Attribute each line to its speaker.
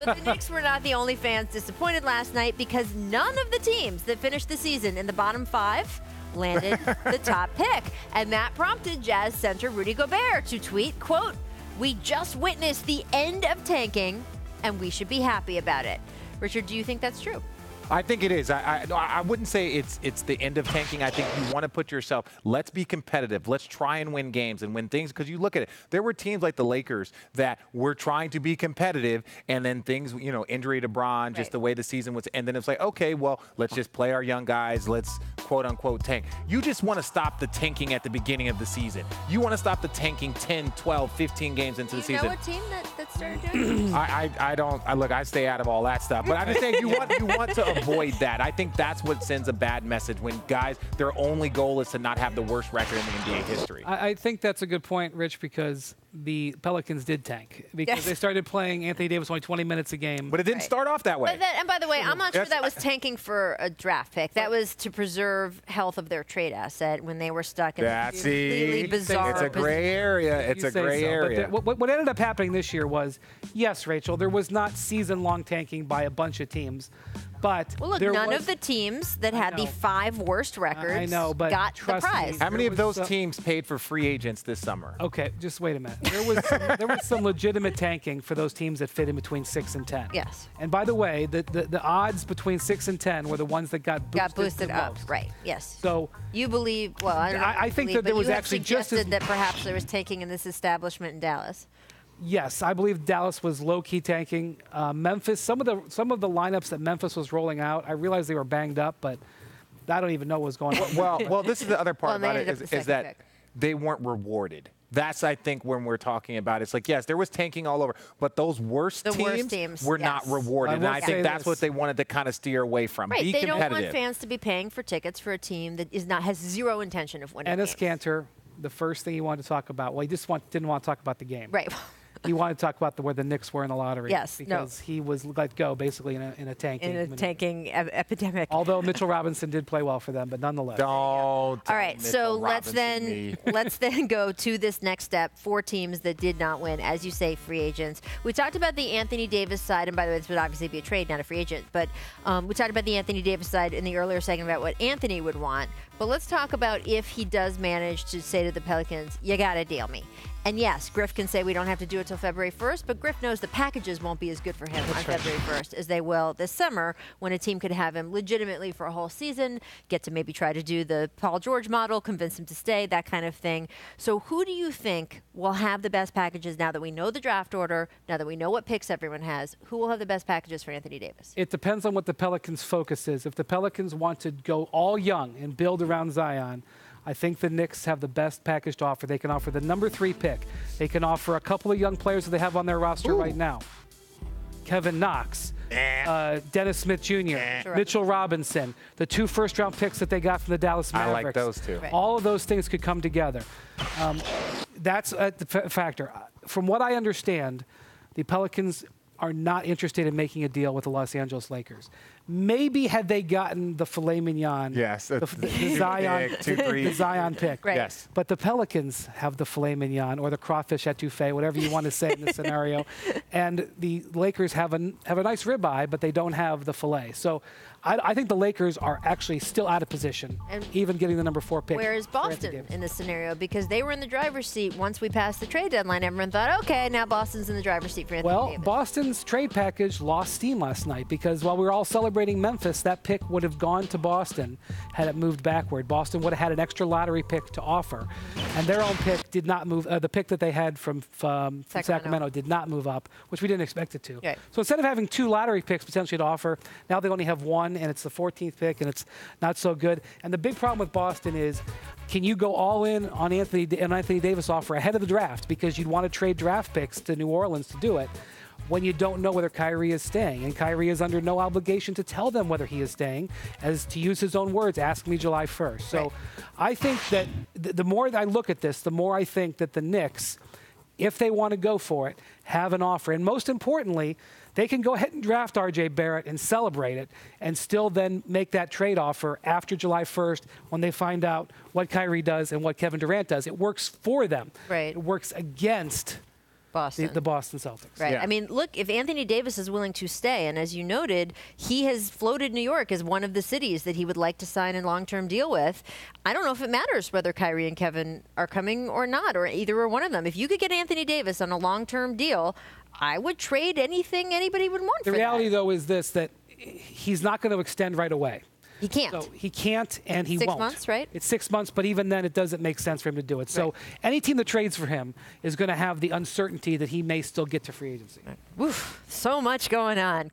Speaker 1: But the Knicks were not the only fans disappointed last night because none of the teams that finished the season in the bottom 5 landed the top pick. And that prompted Jazz center Rudy Gobert to tweet, quote, "We just witnessed the end of tanking, and we should be happy about it." Richard, do you think that's true?
Speaker 2: I think it is. I wouldn't say it's the end of tanking. I think you want to put yourself, let's be competitive. Let's try and win games and win things. Because you look at it, there were teams like the Lakers that were trying to be competitive, and then things, injury to Bron, just the way the season was. And then it's like, okay, well, let's just play our young guys. Let's quote unquote tank. You just want to stop the tanking at the beginning of the season. You want to stop the tanking 10, 12, 15 games into the season.
Speaker 1: Do you know what team that started doing
Speaker 2: it? I don't. Look, I stay out of all that stuff. But I'm just saying you want to avoid that. I think that's what sends a bad message when guys, their only goal is to not have the worst record in the NBA history.
Speaker 3: I think that's a good point, Rich, because the Pelicans did tank. Because they started playing Anthony Davis only 20 minutes a game.
Speaker 2: But it didn't start off that way.
Speaker 1: And by the way, I'm not sure that was tanking for a draft pick. That was to preserve health of their trade asset when they were stuck in a completely bizarre
Speaker 2: It's a gray area. It's a gray area.
Speaker 3: But what ended up happening this year was, yes, Rachel, there was not season-long tanking by a bunch of teams. But
Speaker 1: well, look, none of the teams that had the 5 worst records got the prize.
Speaker 2: How many of those teams paid for free agents this summer?
Speaker 3: Okay, just wait a minute. There was some legitimate tanking for those teams that fit in between 6 and 10.
Speaker 1: Yes.
Speaker 3: And by the way, the odds between 6 and 10 were the ones that got boosted
Speaker 1: up.
Speaker 3: Most.
Speaker 1: Right. Yes.
Speaker 3: So
Speaker 1: you believe? Well, I don't know.
Speaker 3: I think that there was actually
Speaker 1: suggested that perhaps there was tanking in this establishment in Dallas.
Speaker 3: Yes, I believe Dallas was low-key tanking. Memphis, some of the lineups that Memphis was rolling out, I realized they were banged up, but I don't even know what was going on.
Speaker 2: Well, this is the other part about it is that they weren't rewarded. That's, I think, when we're talking about it. It's like, yes, there was tanking all over, but those worst teams were not rewarded. And I think that's what they wanted to kind of steer away from.
Speaker 1: Right,
Speaker 2: be
Speaker 1: they
Speaker 2: competitive.
Speaker 1: don't want fans to be paying for tickets for a team that has zero intention of winning
Speaker 3: games. Cantor, the first thing he wanted to talk about, well, he just didn't want to talk about the game.
Speaker 1: Right.
Speaker 3: He wanted to talk about where the Knicks were in the lottery.
Speaker 1: Yes,
Speaker 3: because he was let go basically in a tanking
Speaker 1: epidemic.
Speaker 3: Although Mitchell Robinson did play well for them, but nonetheless.
Speaker 1: All right, so let's then go to this next step. 4 teams that did not win, as you say, free agents. We talked about the Anthony Davis side, and by the way, this would obviously be a trade, not a free agent. But we talked about the Anthony Davis side in the earlier segment about what Anthony would want. But let's talk about if he does manage to say to the Pelicans, "You got to deal me." And yes, Griff can say we don't have to do it till February 1st, but Griff knows the packages won't be as good for him on February 1st as they will this summer when a team could have him legitimately for a whole season, get to maybe try to do the Paul George model, convince him to stay, that kind of thing. So who do you think will have the best packages now that we know the draft order, now that we know what picks everyone has? Who will have the best packages for Anthony Davis?
Speaker 3: It depends on what the Pelicans' focus is. If the Pelicans want to go all young and build around Zion, I think the Knicks have the best package to offer. They can offer the number 3 pick. They can offer a couple of young players that they have on their roster right now. Kevin Knox, Dennis Smith Jr., Mitchell Robinson, the 2 first-round picks that they got from the Dallas Mavericks.
Speaker 2: I like those 2.
Speaker 1: Right.
Speaker 3: All of those things could come together. That's a factor. From what I understand, the Pelicans are not interested in making a deal with the Los Angeles Lakers. Maybe had they gotten the filet mignon, the Zion pick.
Speaker 1: Right.
Speaker 2: Yes.
Speaker 3: But the Pelicans have the filet mignon or the crawfish etouffee, whatever you want to say in this scenario. And the Lakers have a nice ribeye, but they don't have the filet. So I think the Lakers are actually still out of position, even getting the number 4 pick.
Speaker 1: Where is Boston in this scenario? Because they were in the driver's seat once we passed the trade deadline. Everyone thought, okay, now Boston's in the driver's seat for Anthony Davis.
Speaker 3: Well, Boston's trade package lost steam last night because while we were all celebrating Memphis, that pick would have gone to Boston had it moved backward. Boston would have had an extra lottery pick to offer, and their own pick did not move. The pick that they had from Sacramento did not move up, which we didn't expect it to.
Speaker 1: Okay.
Speaker 3: So instead of having 2 lottery picks potentially to offer, now they only have 1, and it's the 14th pick, and it's not so good. And the big problem with Boston is, can you go all in on Anthony Davis offer ahead of the draft because you'd want to trade draft picks to New Orleans to do it, when you don't know whether Kyrie is staying. And Kyrie is under no obligation to tell them whether he is staying, as to use his own words, ask me July 1st. So I think that the more I look at this, the more I think that the Knicks, if they want to go for it, have an offer. And most importantly, they can go ahead and draft R.J. Barrett and celebrate it and still then make that trade offer after July 1st when they find out what Kyrie does and what Kevin Durant does. It works for them.
Speaker 1: Right.
Speaker 3: It works against
Speaker 1: Boston.
Speaker 3: The Boston Celtics.
Speaker 1: Right.
Speaker 2: Yeah.
Speaker 1: I mean, look, if Anthony Davis is willing to stay, and as you noted, he has floated New York as one of the cities that he would like to sign a long-term deal with, I don't know if it matters whether Kyrie and Kevin are coming or not, or either or one of them. If you could get Anthony Davis on a long-term deal, I would trade anything anybody would want for that.
Speaker 3: The reality, though, is this, that he's not going to extend right away.
Speaker 1: He can't.
Speaker 3: So he can't, and he won't.
Speaker 1: 6 months, right?
Speaker 3: It's 6 months, but even then, it doesn't make sense for him to do it. So any team that trades for him is going to have the uncertainty that he may still get to free agency.
Speaker 1: Oof, so much going on.